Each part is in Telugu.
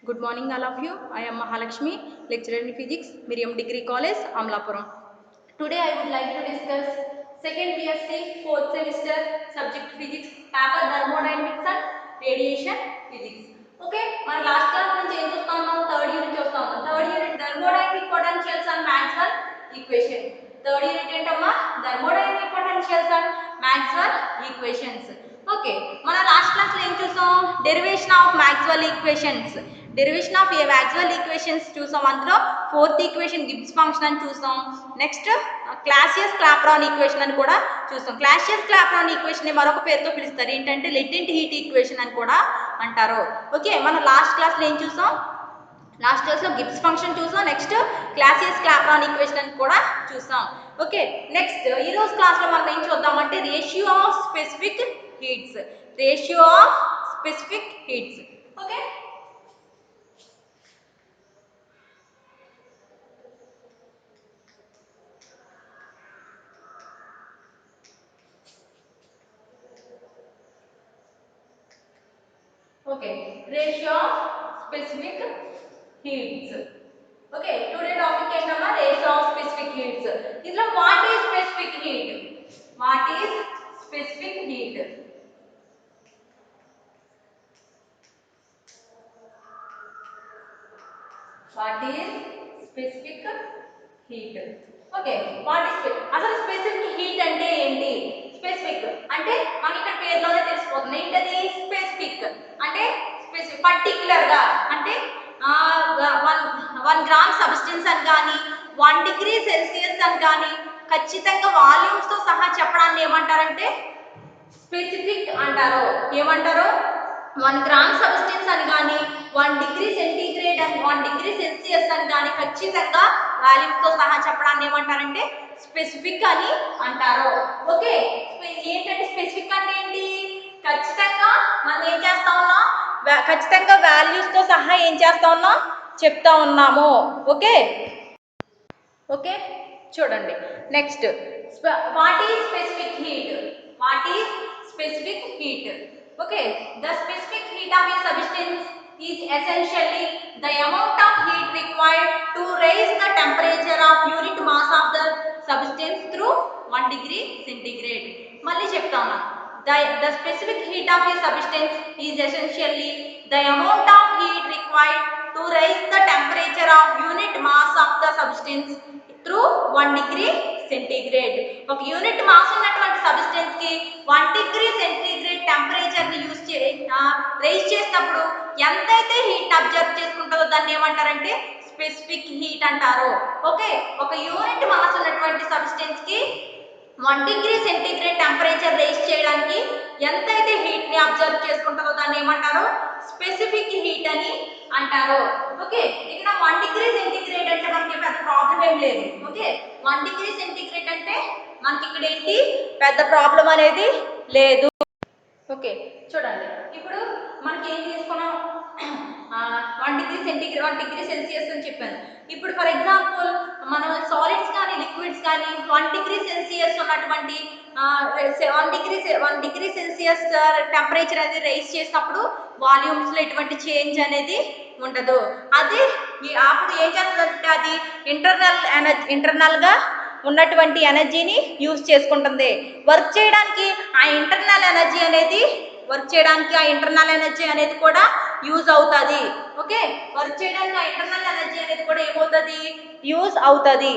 Good morning, all of you. I am Mahalakshmi, lecturer in physics, Miriam Degree College, Amlapuram. Today, I would like to discuss second BSc fourth semester subject physics, paper thermodynamics and radiation physics. Okay, మన లాస్ట్ క్లాస్ నుంచి ఏం చూస్తా ఉన్నాం? థర్డ్ యూనిట్ చూస్తా ఉన్నాం. Third unit thermodynamic potentials and Maxwell equation. Third unit ఏంటమ్మా? Thermodynamic potentials and Maxwell equations. Okay, మన లాస్ట్ క్లాస్ లో ఏం చూసాం? Derivation of Maxwell equations. Derivation of Maxwell equations చూసాం. అందులో ఫోర్త్ ఈక్వేషన్ గిబ్స్ ఫంక్షన్ అని చూసాం. నెక్స్ట్ క్లాసియస్ క్లాపెరాన్ ఈక్వేషన్ అని కూడా చూసాం. క్లాసియస్ క్లాపెరాన్ ఈక్వేషన్ ని మరొక పేరుతో పిలుస్తారు. ఏంటంటే లెటెంట్ హీట్ ఈక్వేషన్ అని కూడా అంటారు. ఓకే, మనం లాస్ట్ క్లాస్ లో ఏం చూసాం? లాస్ట్ క్లాస్ లో గిబ్స్ ఫంక్షన్ చూసాం. నెక్స్ట్ క్లాసియస్ క్లాపెరాన్ ఈక్వేషన్ అని కూడా చూసాం. ఓకే, నెక్స్ట్ ఈ రోజు క్లాస్ లో మనం ఏం చూద్దామంటే ratio of specific heats. Ratio of specific heats. Okay, okay, ratio of specific heats. Okay, today topic ఏంటమ్మా? ratio of specific heats. ఇందులో what is specific heat? What is specific heat? What is specific heat? Okay, what is అసలు specific heat అంటే ఏంటి? స్పెసిఫిక్ అంటే మనకి ఇక్కడ పేరులోనే తెలిసిపోతుంది. ఏంటది? స్పెసిఫిక్ అంటే స్పెసిఫిక్ పర్టిక్యులర్ గా అంటే 1 గ్రామ్ సబ్స్టెన్స్ అని కానీ 1 డిగ్రీ సెల్సియస్ అని కానీ ఖచ్చితంగా వాల్యూమ్స్ తో సహా చెప్పడాన్ని ఏమంటారంటే స్పెసిఫిక్ అంటారు. ఏమంటారు? 1 గ్రామ్ సబ్స్టెన్స్ అని కానీ 1 డిగ్రీ సెంటీగ్రేడ్ అని 1 డిగ్రీ సెల్సియస్ అని కానీ ఖచ్చితంగా వాల్యూమ్స్ తో సహా చెప్పడాన్ని ఏమంటారంటే స్పెసిఫిక్ అని అంటారు. ఓకే, ఏంటంటే స్పెసిఫిక్ అంటే ఏంటి? ఖచ్చితంగా మనం ఏం చేస్తా ఉన్నాం? ఖచ్చితంగా వాల్యూస్ తో సహా ఏం చేస్తా ఉన్నాం? చెప్తా ఉన్నాము. ఓకే ఓకే, చూడండి next what is specific heat. What is specific heat? Okay, the specific heat of a substance is essentially the amount of heat required to raise the temperature of unit mass of the substance through 1 degree centigrade. మళ్ళీ చెప్తాను. The specific heat of a substance is essentially the amount of heat required to raise the temperature of unit mass of the substance through 1 degree centigrade. ఒక యూనిట్ మాస్ ఉన్నటువంటి సబ్స్టెన్స్ కి 1 డిగ్రీ సెంటీగ్రేడ్ టెంపరేచర్ ని రైజ్ చేసినప్పుడు ఎంతైతే హీట్ అబ్జర్వ్ చేసుకుంటుందో దాన్ని ఏమంటారంటే స్పెసిఫిక్ హీట్ అంటారు. ఓకే, ఒక యూనిట్ మాస్ ఉన్నటువంటి సబ్స్టెన్స్ కి 1 డిగ్రీ సెంటీగ్రేడ్ టెంపరేచర్ రైజ్ చేయడానికి ఎంతైతే హీట్ ని అబ్జర్వ్ చేసుకుంటుందో దాన్ని ఏమంటారు? స్పెసిఫిక్ హీట్ అని అంటారు. ఓకే, ఇక్కడ 1 డిగ్రీ సెంటీగ్రేడ్ అంటే మనకి పెద్ద ప్రాబ్లం ఏం లేదు. ఓకే, 1 డిగ్రీ సెంటీగ్రేడ్ అంటే మనకి ఇక్కడ ఏంటి పెద్ద ప్రాబ్లం అనేది లేదు. ఓకే, చూడండి ఇప్పుడు మనకి ఏం తీసుకున్నాం? 1 డిగ్రీ సెంటీగ్రేడ్ 1 డిగ్రీ సెల్సియస్ అని చెప్పాను. ఇప్పుడు ఫర్ ఎగ్జాంపుల్ మనం సాలిడ్స్ కానీ లిక్విడ్స్ కానీ 1 డిగ్రీ సెల్సియస్ ఉన్నటువంటి 1 డిగ్రీ సెల్సియస్ టెంపరేచర్ అనేది రైజ్ చేసినప్పుడు వాల్యూమ్స్ లో ఎటువంటి చేంజ్ అనేది ఉండదు. అదే అప్పుడు ఏం చేస్తుందంటే అది ఇంటర్నల్ గా ఉన్నటువంటి ఎనర్జీని యూజ్ చేసుకుంటుంది. వర్క్ చేయడానికి ఆ ఇంటర్నల్ ఎనర్జీ అనేది కూడా యూజ్ అవుతుంది. ఓకే, వర్క్ చేయడానికి ఆ ఇంటర్నల్ ఎనర్జీ అనేది కూడా ఏమవుతుంది? యూజ్ అవుతుంది.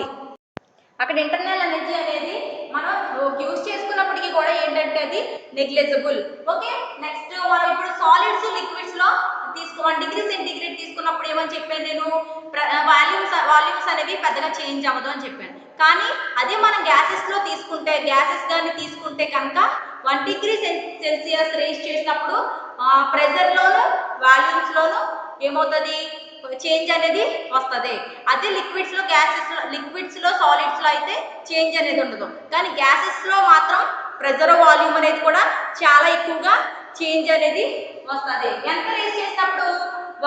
అక్కడ ఇంటర్నల్ ఎనర్జీ అనేది మనం యూజ్ చేసుకున్నప్పటికీ కూడా ఏంటంటే అది నెగ్లిజిబుల్. ఓకే, నెక్స్ట్ మనం ఇప్పుడు సాలిడ్స్ లిక్విడ్స్ లో 1 డిగ్రీ సెంటీగ్రేడ్ తీసుకున్నప్పుడు ఏమని చెప్పాను నేను? వాల్యూమ్స్ అనేవి పెద్దగా చేంజ్ అవ్వదు అని చెప్పాను. కానీ అదే మనం గ్యాసెస్ తీసుకుంటే కనుక 1 డిగ్రీ సెల్సియస్ రేజ్ చేసినప్పుడు ప్రెషర్ లోను వాల్యూమ్స్ లోను ఏమవుతుంది? చేంజ్ అనేది వస్తుంది. అదే లిక్విడ్స్ లో సాలిడ్స్ లో అయితే చేంజ్ అనేది ఉండదు. కానీ గ్యాసెస్ లో మాత్రం ప్రెషర్ వాల్యూమ్ అనేది కూడా చాలా ఎక్కువగా చేంజ్ అనేది వస్తుంది. ఎంత రేజ్ చేసినప్పుడు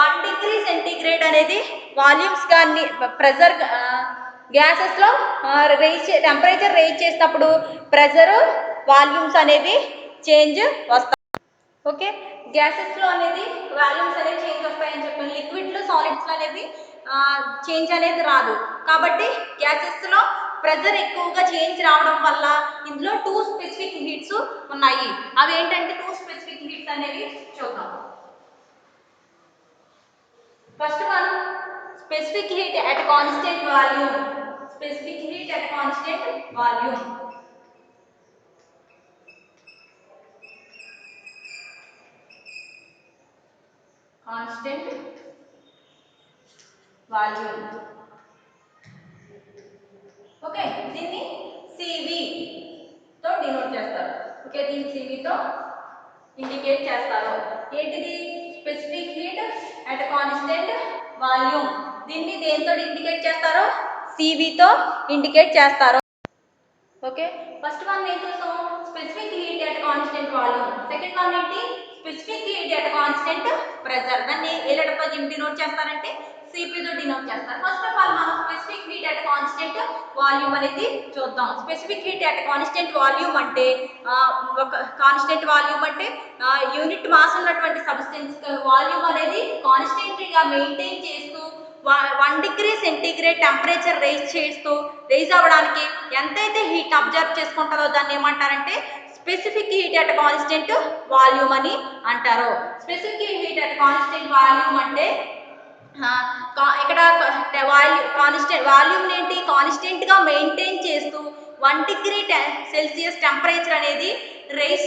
1 డిగ్రీ సెంటీగ్రేడ్ అనేది వాల్యూమ్స్ కానీ ప్రెషర్ గ్యాసెస్ లో టెంపరేచర్ రేజ్ చేసినప్పుడు ప్రెషర్ వాల్యూమ్స్ అనేవి చేంజ్ వస్తాయి. ఓకే, గ్యాసెస్ లో అనేది వాల్యూమ్స్ అనేవి చేంజ్ వస్తాయని చెప్పాను. లిక్విడ్ లో సాలిడ్స్ అనేవి చేంజ్ అనేది రాదు. కాబట్టి గ్యాసెస్ లో ప్రెజర్ ఎక్కువగా చేంజ్ రావడం వల్ల ఇందులో టూ స్పెసిఫిక్ హీట్స్ ఉన్నాయి. అవి ఏంటంటే టూ స్పెసిఫిక్ హీట్స్ అనేవి చూద్దాం. First one, specific heat at constant volume. Specific heat at constant volume. Constant volume. Okay, దీన్ని CV తో డినోట్ చేస్తారు. ఓకే, దీన్ని CV తో ఇండికేట్ చేస్తారు. ఏంటిది? Specific heat at constant volume. దీన్ని దేంతో ఇండికేట్ చేస్తారు? CV తో ఇండికేట్ చేస్తారు. ఓకే, ఫస్ట్ వన్ ఏం చూసాం? Specific heat at constant volume. Second one ఏంటి? Specific heat at constant pressure. దాన్ని ఏ లెటర్ తో డినోట్ చేస్తారంటే CP తో డినోట్ చేస్తారు. ఫస్ట్ ఆఫ్ ఆల్ మనం specific heat at constant volume అనేది చూద్దాం. Specific heat at constant volume అంటే ఒక కాన్స్టెంట్ వాల్యూమ్ అంటే యూనిట్ మాస్ ఉన్నటువంటి సబ్స్టెన్స్ వాల్యూమ్ అనేది కాన్స్టెంట్ గా మెయింటైన్ చేస్తూ 1 డిగ్రీ సెంటీగ్రేడ్ టెంపరేచర్ రైజ్ అవ్వడానికి ఎంతైతే హీట్ అబ్జర్వ్ చేసుకుంటుందో దాన్ని ఏమంటారంటే specific heat at constant volume అని అంటారు. Specific heat at constant volume అంటే ఇక్కడ వాల్యూమ్ ఏంటి? కాన్స్టెంట్ గా మెయింటైన్ చేస్తూ 1 డిగ్రీ సెల్సియస్ టెంపరేచర్ అనేది రైజ్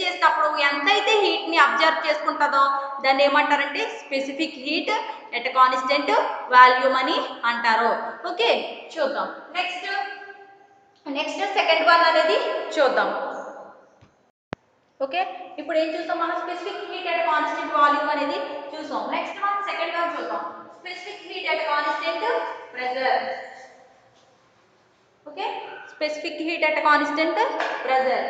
చేసినప్పుడు ఎంతైతే హీట్ ని అబ్జర్వ్ చేసుకుంటుందో దాన్ని ఏమంటారంటే specific heat at constant volume అని అంటారు. ఓకే, చూద్దాం. నెక్స్ట్ సెకండ్ వన్ అనేది చూద్దాం. ఓకే, ఇప్పుడు ఏం చూస్తాం మనం? Specific heat at constant volume అనేది చూసాం. నెక్స్ట్ వన్ సెకండ్ వన్ చూద్దాం. Specific heat at constant pressure. Okay, specific heat at constant pressure.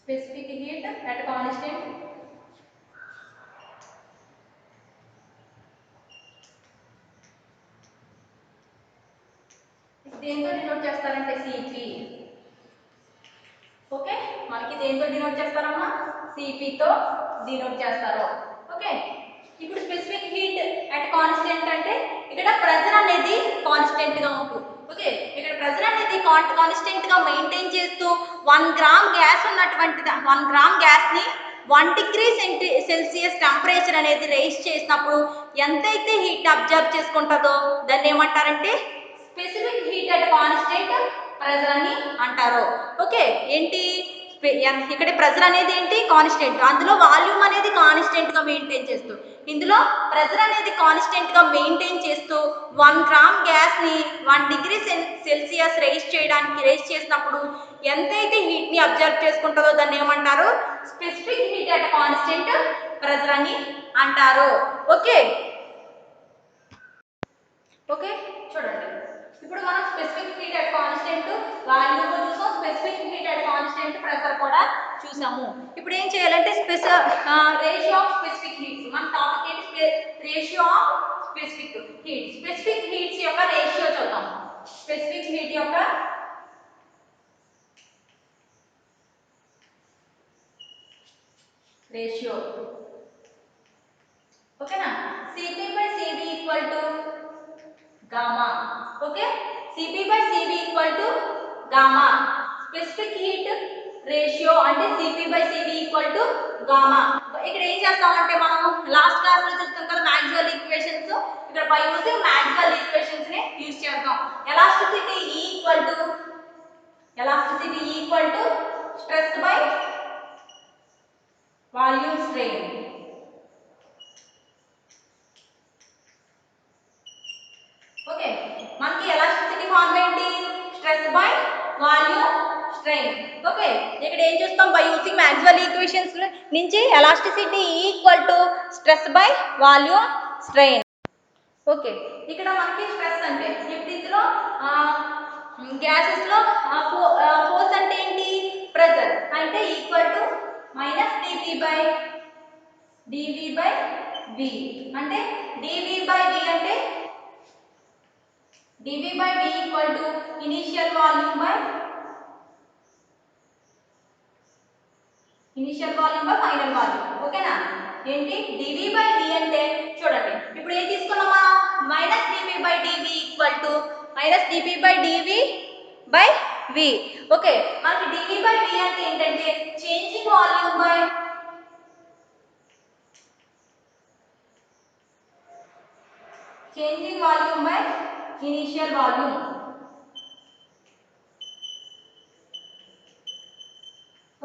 Specific heat at constant దేంతో డినోట్ చేస్తారంటే CP. ఓకే, మనకి దేంతో డినోట్ చేస్తారమ్మా? CP తో డినోట్ చేస్తారు. ఓకే, ఇప్పుడు స్పెసిఫిక్ హీట్ అట్ కాన్స్టెంట్ అంటే ఇక్కడ ప్రెజర్ అనేది కాన్స్టెంట్ గా ఉంటుంది. ఓకే, ఇక్కడ ప్రెజర్ అనేది కాన్స్టెంట్ గా మెయింటైన్ చేస్తూ 1 గ్రామ్ గ్యాస్ ఉన్నటువంటి 1 గ్రామ్ గ్యాస్ ని 1 డిగ్రీ సెల్సియస్ టెంపరేచర్ అనేది రైజ్ చేసినప్పుడు ఎంతైతే హీట్ అబ్జర్వ్ చేసుకుంటుందో దాన్ని ఏమంటారంటే specific heat at constant pressure అని అంటారు. ఓకే, ఏంటి ఇక్కడ ప్రెజర్ అనేది ఏంటి? కాన్స్టెంట్. అందులో వాల్యూమ్ అనేది కాన్స్టెంట్ గా మెయింటైన్ చేస్తూ, ఇందులో ప్రెజర్ అనేది కాన్స్టెంట్ గా మెయింటైన్ చేస్తూ 1 గ్రామ్ గ్యాస్ ని 1 డిగ్రీ సెల్సియస్ రైజ్ చేసినప్పుడు ఎంతైతే హీట్ ని అబ్జర్వ్ చేసుకుంటుందో దాన్ని ఏమంటారు? Specific heat at constant pressure అని అంటారు. ఓకే, ఓకే, చూడండి. ఇప్పుడు మనం specific heat at constant volume చూసాం, specific heat at constant pressure కూడా చూసాము. ఇప్పుడు ఏం చేయాలంటే రేషియో ఆఫ్ స్పెసిఫిక్ హీట్స్. మన టాపిక్ ఏంటి? Ratio of specific heat. Specific heats యొక్క రేషియో చూద్దాం. స్పెసిఫిక్ హీట్ యొక్క రేషియో. ఓకేనా? CP/CV equal to gamma. Okay, CP/CV equal to gamma. Specific heat ratio అంటే CP/CV equal to gamma. ఇక్కడ ఏం చేస్తామంటే మనం లాస్ట్ క్లాస్ లో చూస్తాం కదా మాక్స్వెల్ ఈక్వేషన్స్. ఇక్కడ బై యూజింగ్ మాక్స్వెల్ ఈక్వేషన్స్ ని యూస్ చేస్తాం. Elasticity equal to stress by volume strain. Okay, మనకి ఎలాస్టిసిటీ ఫార్ములా ఏంటి? Stress by volume strain. Okay, ఇక్కడ ఏం చూస్తాం? బై యూజింగ్ మాక్స్వెల్ ఈక్వేషన్స్ నుంచి elasticity equal to stress by volume strain. Okay, ఇక్కడ మనకి స్ట్రెస్ అంటే ఇప్పుడు ఇందులో గ్యాసెస్ లో ఫోర్స్ అంటే ఏంటి? ప్రెజర్ అంటే equal to minus dV by V. అంటే dV బై V అంటే dV by V equal to initial volume by initial volume by final volume. ఓకేనా? ఏంటి dv బై v అంటే చూడండి ఇప్పుడు ఏం తీసుకున్నాం మనం minus dp by dv equal to minus dp by dv by v. Okay, మనకి dv బై v అంటే ఏంటంటే changing volume by initial volume.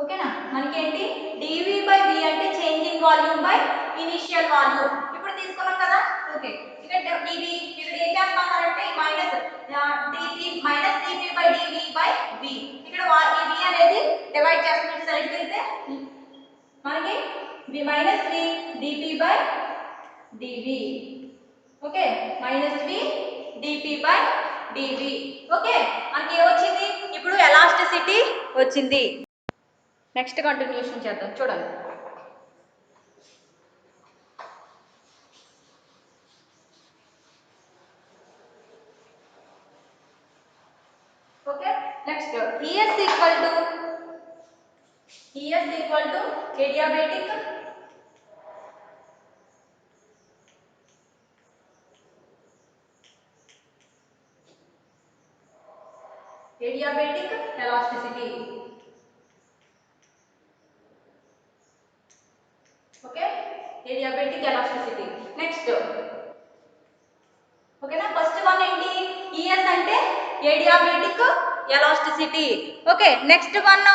ఓకేనా? మనకేంటి dv బై v అంటే changing volume by initial volume. ఇప్పుడు తీసుకున్నాం కదా. ఓకే, ఇక్కడ dv ఇక్కడ ఏం చేస్తామంటే minus dp minus dp by dv by v. ఇక్కడ ఈ v అనేది డివైడ్ చేస్తున్నట్టు సైడ్ వెళ్తే మనకి v minus v dp by dv. Okay, minus v dp by dv. Okay, మనకి ఏమొచ్చింది ఇప్పుడు ఎలాస్టిసిటీ వచ్చింది. నెక్స్ట్ కంటిన్యూషన్ చేద్దాం చూడండి. Okay, next ES equal to adiabatic elasticity. Okay, adiabatic elasticity. Next ఓకేనా, ఫస్ట్ వన్ ఏంటి ES అంటే adiabatic elasticity. Okay, next one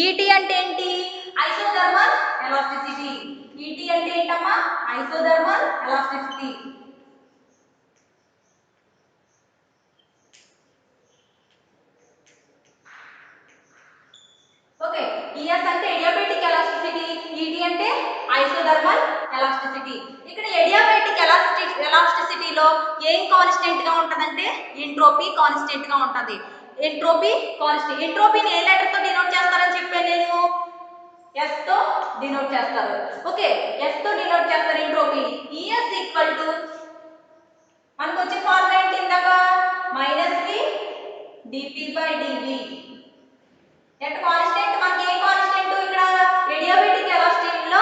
ET అంటే ఏంటి ఐసోథర్మల్ ఎలాస్టిసిటీ. ET అంటే ఏంటమ్మా ఐసోథర్మల్ ఎలాస్టిసిటీ. ఓకే, ES అంటే ఎడియాబెటిక్ ఎలాస్టిసిటీ, ET అంటే ఐసోథర్మల్ ఎలాస్టిసిటీ. ఇక్కడ ఎడియాబెటిక్ ఎలాస్టిసిటీలో ఏం కాన్స్టెంట్ గా ఉంటదంటే ఎంట్రోపీ కాన్స్టెంట్ గా ఉంటది. Entropy constant. ఎంట్రోపీని ఏ లెటర్ తో డినోట్ చేస్తారని చెప్పాను నేను S తో డినోట్ చేస్తారు. ఓకే, S తో డినోట్ చేస్తారు ఎంట్రోపీని. ES ఈక్వల్ టు మనకు వచ్చే ఫార్ములా ఏంటి ఇందాక minus v dp by dv. At constant మనకి ఏ కాన్స్టెంట్ ఇక్కడ ఎడియాబెటిక్ ఎలాస్టిసిటీలో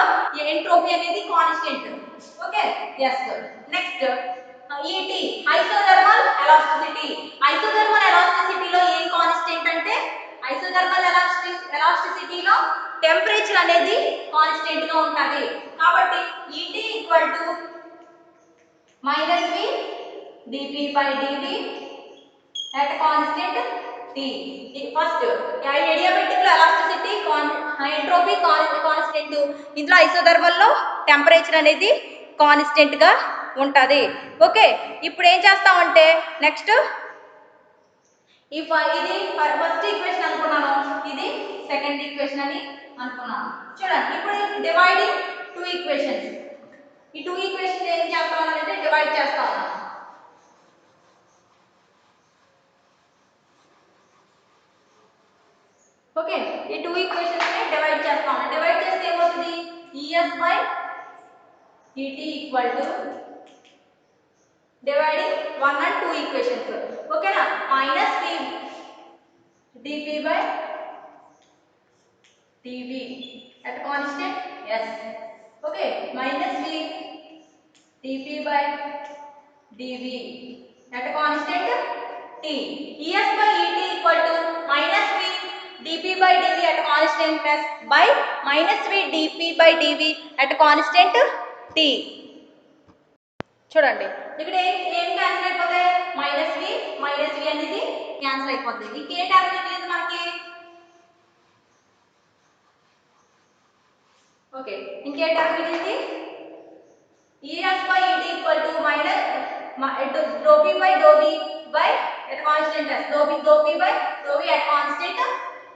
ఎంట్రోపీ అనేది constant. Okay, yes. Next ET isothermal elasticity. Isothermal ఎలాస్టిసిటీలో ఏం కాన్స్టెంట్ అంటే ఐసోథర్మల్ ఎలాస్టిసిటీలో టెంపరేచర్ అనేది కాన్స్టెంట్ గా ఉంటది. కాబట్టి ET equal to minus v dp by dv at constant t. First adiabatic లో ఎలాస్టిసిటీ ఎంట్రోపీ కాన్స్టెంట్, ఇందులో ఐసోథర్మల్ లో టెంపరేచర్ అనేది కాన్స్టెంట్ గా ఉంటది. ఓకే, ఇప్పుడు ఏం చేస్తామంటే నెక్స్ట్ ఇది ఫస్ట్ ఈక్వేషన్ అనుకున్నాను, ఇది సెకండ్ ఈక్వేషన్ అని అనుకున్నాను. చూడండి ఇప్పుడు డివైడింగ్ టూ ఈక్వేషన్స్. ఈ టూ ఈక్వేషన్ ఏం చేస్తా ఉన్నానంటే డివైడ్ చేస్తా ఉన్నాను. ఓకే, ఈ టూ ఈక్వేషన్స్ ని డివైడ్ చేస్తాను. డివైడ్ చేస్తే ఏమవుతుంది ES by ET equal to dividing 1 and 2 equations. ఓకేనా, minus v dp by dv at constant S. Okay, minus v dp by dv at constant t. ES by ET equal to minus v dp by dv at constant s by minus v dp by dv at constant t. చూడండి ఇక్కడ ఏం క్యాన్సిల్ అయిపోతాయి మైనస్ v అనేది క్యాన్సిల్ అయిపోతుంది. ఇంకే టర్మ్ మిగిలింది మనకి. ఓకే, ఇంకే టర్మ్ మిగిలింది ES by ET equal to minus dou p by dou v by at constant s. dou p by dou v at constant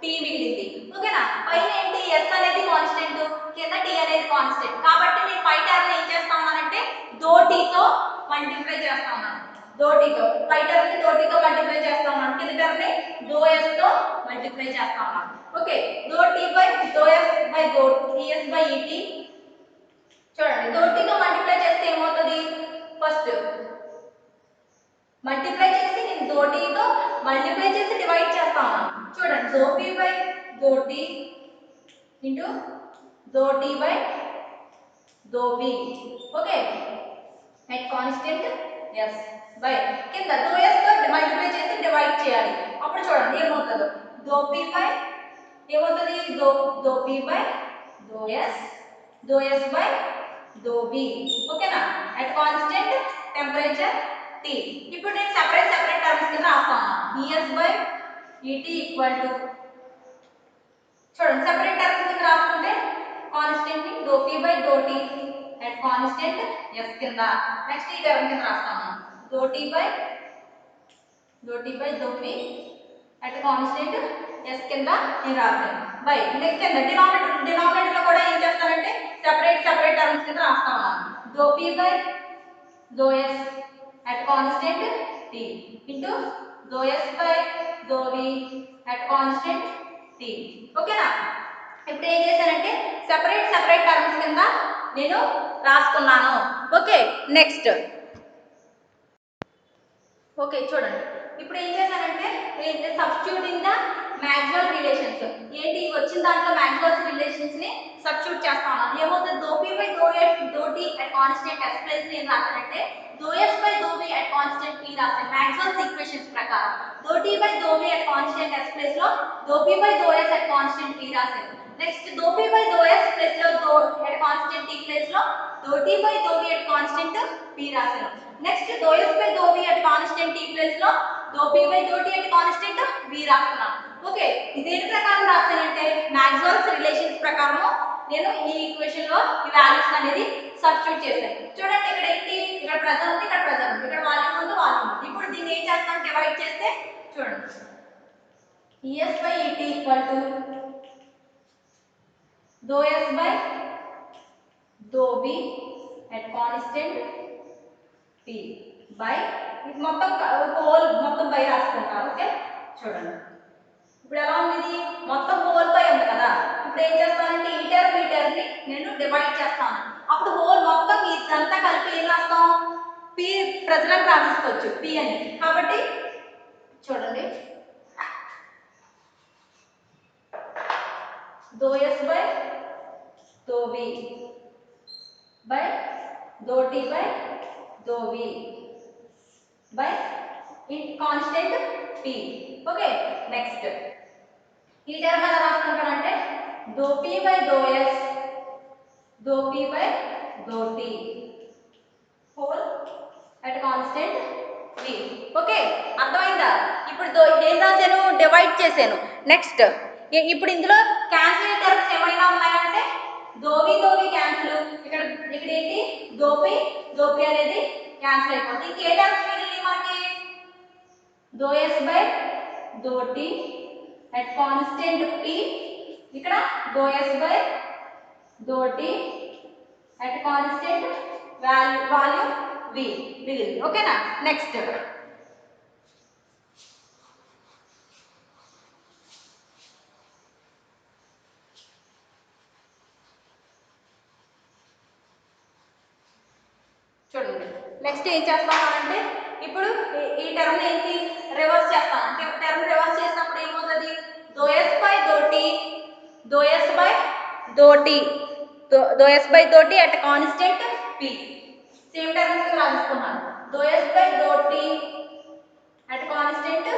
t మిగిలింది. ఓకేనా, పైన ఏంటి s అనేది కాన్స్టెంట్, కింద t అనేది కాన్స్టెంట్. కాబట్టి నేను పై టర్మ్ ఏం చేస్తా ఉన్నానంటే dou t తో మల్టిప్లై చేస్తా ఉన్నాను. dou t తో పై టర్మ్ ని dou t తో మల్టిప్లై చేస్తా ఉన్నాను, కింద టర్మ్ ని dou s తో మల్టిప్లై చేస్తా ఉన్నాను. Okay, dou t by dou s by dou es by et. చూడండి dou t తో మల్టిప్లై చేస్తే ఏమవుతుంది ఫస్ట్ మల్టిప్లై చేసి నేను dou t తో మల్టిప్లై చేసి డివైడ్ చేస్తా ఉన్నాను. చూడండి dou p by dou t into dou t by dou v. Okay at constant s by కింద dou s తో మల్టిప్లై చేసి డివైడ్ చేయాలి. అప్పుడు చూడండి ఏమవుతుందో dou p by ఏమవుతుంది dou p by dou s by dou v. ఓకేనా at constant temperature t. ఇప్పుడు నేను సెపరేట్ టర్మ్స్ కింద రాస్తాను. es by et equal to చూడండి సెపరేట్ టర్మ్స్ కింద రాసుకుంటే కాన్స్టెంట్ ని dou p by dou t at constant s కింద నెక్స్ట్ ఈ టర్మ్ కింద రాస్తాను dou t by dou v at constant s కింద నేను రాస్తాను బై నెక్స్ట్ కింద డినామినేటర్ లో కూడా ఏం చేస్తానంటే సెపరేట్ టర్మ్స్ కింద రాస్తాను dou p by dou s at constant t into dou s by dou v at constant t. ఓకేనా ఇప్పుడు ఏం చేశానంటే సెపరేట్ టర్మ్స్ కింద నేను రాసుకున్నాను. ఓకే నెక్స్ట్ ఓకే చూడండి ఇప్పుడు ఏం చేశానంటే సబ్స్టిట్యూటింగ్ ద మాక్స్వెల్ రిలేషన్స్ ఏంటి వచ్చిన దాంట్లో మాక్స్వెల్ రిలేషన్స్ ని సబ్స్టిట్యూట్ చేస్తాను. ఏమవుతుంది dou p by dou s dou t at constant s place లో ఏం రాస్తానంటే dou s by dou v at constant t రాస్తాను మాక్స్వెల్ ఈక్వేషన్స్ ప్రకారం. dou t by dou v at constant s place లో dou p by dou s at constant t రాస్తాను. Next dou p by dou s place లో dou at constant t place లో dou t by dou v at constant p రాస్తాను. Next dou s by dou v at constant t place లో dou p by dou t at constant v రాస్తున్నాను. ఓకే దేని ప్రకారం రాస్తానంటే మాక్స్వెల్స్ రిలేషన్స్ ప్రకారం నేను ఈ ఈక్వేషన్ లో ఈ వాల్యూస్ అనేది సబ్స్టిట్యూట్ చేశాను. చూడండి ఇక్కడ ఏంటి ఇక్కడ ప్రెజర్ ఉంది ఇక్కడ వాల్యూమ్ ఉంది. ఇప్పుడు దీన్ని ఏం చేస్తాను డివైడ్ చేస్తే చూడండి es by et equal to dou s by dou v at constant p by ఇది మొత్తం హోల్ మొత్తం బై రాసుకుంటారు. ఓకే చూడండి ఇప్పుడు ఎలా ఉంది ఇది మొత్తం హోల్ పై ఉంది కదా. ఇప్పుడు ఏం చేస్తానంటే ఈ టర్మ్ ని నేను డివైడ్ చేస్తాను. అప్పుడు హోల్ మొత్తం ఇదంతా కలిపి ఏం రాస్తాం p ప్రెజర్ అని రాసుకోవచ్చు p అని. కాబట్టి చూడండి dou s by dou v by dou t by dou v by constant p. Okay next ఈ టర్మ్ ఎలా రాసుకుంటారంటే dou p by dou s dou p by dou t whole at constant v. Okay అర్థమైందా ఇప్పుడు ఏం రాశాను డివైడ్ చేశాను. నెక్స్ట్ ఇప్పుడు ఇందులో క్యాన్సిల్ టర్మ్స్ ఏమైనా ఉన్నాయంటే dou v క్యాన్సిల్ ఇక్కడ ఏంటి dou p అనేది క్యాన్సిల్ అయిపోతుంది. ఇంకే టర్మ్స్ మిగిలినాయి మనకి dou s by dou t at constant p ఇక్కడ dou s by dou t at constant volume v మిగిలింది. ఓకేనా నెక్స్ట్ చూడండి నెక్స్ట్ ఏం చేస్తానంటే ఇప్పుడు ఈ టర్మ్ ఏంటి రివర్స్ చేస్తాను. అంటే టర్మ్ రివర్స్ చేసినప్పుడు ఏమవుతుంది dou s by dou t dou s by dou t dou s by dou t at constant p same terms కి రాసుకున్నాను dou s by dou t at constant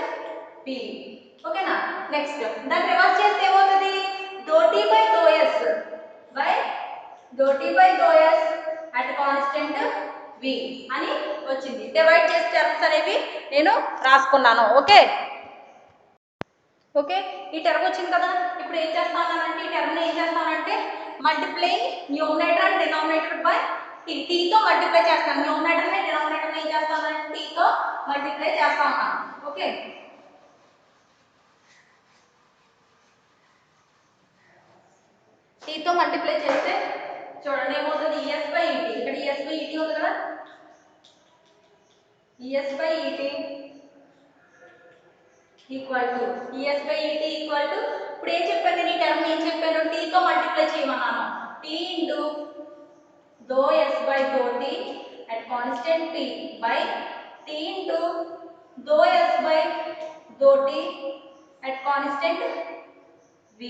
p. ఓకేనా నెక్స్ట్ దాన్ని రివర్స్ చేస్తే ఏమవుతుంది dou t by dou s by dou t by dou s at constant v అని వచ్చింది. డివైడ్ చేసే టర్మ్స్ అనేవి నేను రాసుకున్నాను. ఓకే ఓకే ఈ టర్మ్ వచ్చింది కదా. ఇప్పుడు ఏం చేస్తానంటే ఈ టర్మ్ ఏం చేస్తానంటే multiply numerator and denominator by t తో మల్టిప్లై చేస్తాను. న్యూమరేటర్ ని డినామినేటర్ ఏం చేస్తానంటే t తో మల్టిప్లై చేస్తాను. ఓకే t తో మల్టిప్లై చేస్తే చూడండి ఏమవుతుంది es by et ఇక్కడ es by et ఉంది కదా es by et equal to es by et equal to ఇప్పుడు ఏం చెప్పాను నేను ఈ టర్మ్ ఏం చెప్పాను t తో మల్టిప్లై చేయమన్నాను t into dou s by dou t at constant p by t into dou s by dou t at constant v V.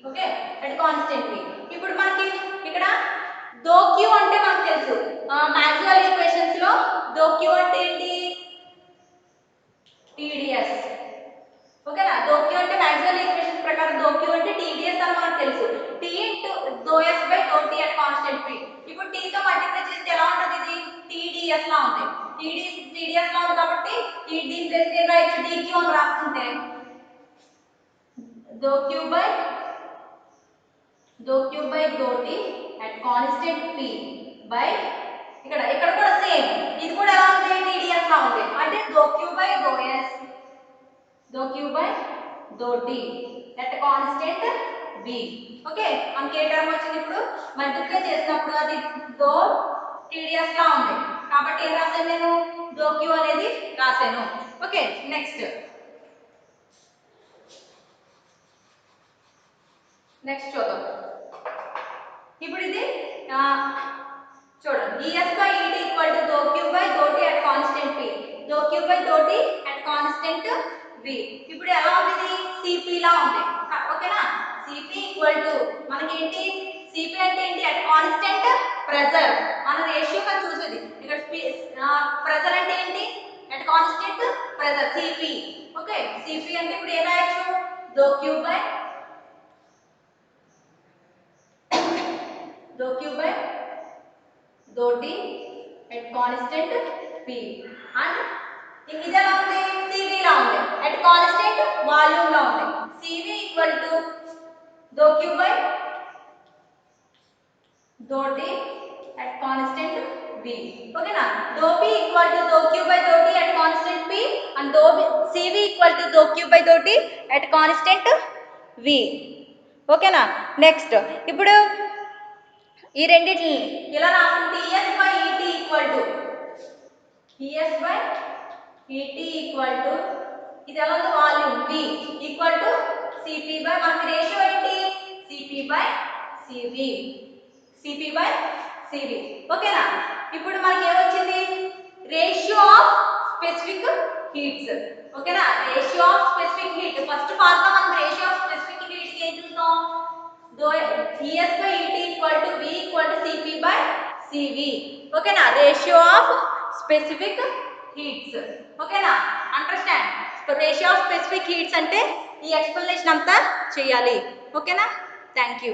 Okay at constant V. ఇప్పుడు మనకి ఇక్కడ దో Q అంటే మనకు తెలుసు మాక్స్వెల్ ఈక్వేషన్స్ లో దో Q అంటే ఏంటి TdS. ఓకేనా దో Q అంటే మాక్స్వెల్ ఈక్వేషన్స్ ప్రకారం దో Q అంటే TdS అని మనకు తెలుసు. T into though S by though T at constant V. ఇప్పుడు T తో మల్టిప్లై చేస్తే ఎలా ఉంటుంది ఇది TdS లా ఉంది. TdS లా ఉంది కాబట్టి దీని ప్లేస్ ఏం రాయొచ్చు dQ అని రాసుకుంటే దో Q by though Q by though T at constant P by ఇక్కడ కూడా సేమ్ ఇది కూడా ఎలా ఉంది TdS లా ఉంది అంటే దో Q by though S though Q by though T at constant V. Okay మనకి ఏ టర్మ్ వచ్చింది ఇప్పుడు మల్టిప్లై చేసినప్పుడు అది దో TdS లా ఉంది కాబట్టి ఏం రాసాను నేను దో Q అనేది రాసాను. ఓకే నెక్స్ట్ చూద్దాం. ఇప్పుడు ఇది చూడండి ES by ET equal to dou Q by dou T at constant P. Dou Q by dou T at constant V. ఇప్పుడు ఎలా ఉంది ఇది CP లా ఉంది ఓకేనా CP equal to మనకి ఏంటి CP అంటే ఏంటి at constant pressure మన రేషియో గా చూసేది ఇక్కడ ప్రెజర్ అంటే ఏంటి at constant pressure CP. Okay CP అంటే ఇప్పుడు ఏం రాయొచ్చు dou Q by dou Q by dou T at constant P and ఇది ఎలా ఉంది CV లా ఉంది at constant వాల్యూమ్ లా ఉంది CV equal to dou Q by dou T at constant V. ఓకేనా dou P equal to dou Q by dou T at constant P and dou CV equal to dou Q by dou T at constant V. ఓకేనా నెక్స్ట్ ఇప్పుడు ఈ రెండిటిని ఇలా రాసుకుంటే ES by ET equal to ES by ET equal to ఇది ఎలా ఉంది volume V equal to CP by మనకి రేషియో ఏంటి CP by CV CP by CV. ఓకేనా ఇప్పుడు మనకి ఏమొచ్చింది రేషియో ఆఫ్ స్పెసిఫిక్ హీట్స్. ఓకేనా ratio of specific heat first formula మనం రేషియో ఆఫ్ స్పెసిఫిక్ హీట్ కి ఏం చూద్దాం ES by ET equal to V equal to CP by CV. ఓకేనా రేషియో ఆఫ్ స్పెసిఫిక్ హీట్స్. ఓకేనా understand ratio of specific heats అంటే ఈ ఎక్స్ప్లెనేషన్ అంతా చేయాలి. ఓకేనా థ్యాంక్ యూ.